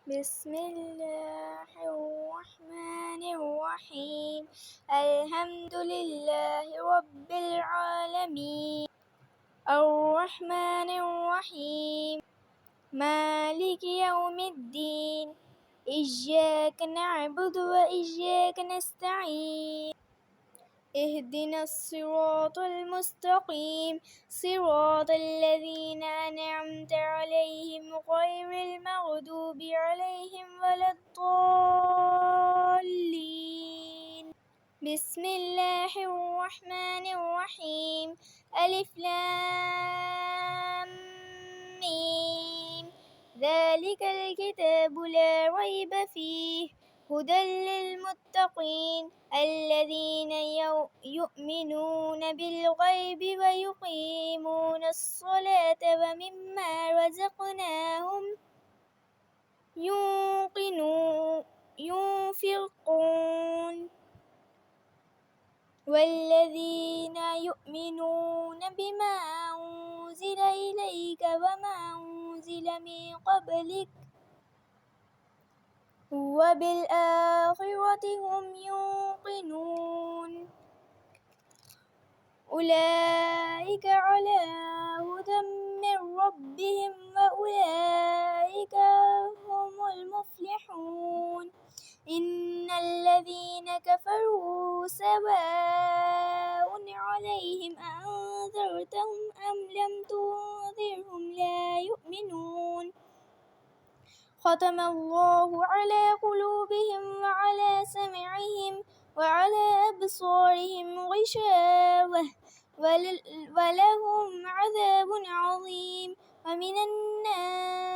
بسم الله الرحمن الرحيم. الحمد لله رب العالمين، الرحمن الرحيم، مالك يوم الدين. إياك نعبد وإياك نستعين، اهدنا الصراط المستقيم، صراط الذين أنعمت عليهم غير المغضوب عليهم ولا الضالين. بسم الله الرحمن الرحيم. ألف لام ميم. ذلك الكتاب لا ريب فيه، هدى للمتقين الذين يؤمنون بالغيب ويقيمون الصلاة ومما رزقناهم ينفقون. والذين يؤمنون بما أنزل إليك وما أنزل من قبلك وبالآخرة هم يوقنون. أولئك على هدى من ربهم وأولئك هم المفلحون. إن الذين كفروا سواء عليهم أنذرتهم أم لم تنذرهم لا يؤمنون. ختم الله على قلوبهم وعلى سمعهم وعلى أبصارهم غشاوة ولهم عذاب عظيم. ومن الناس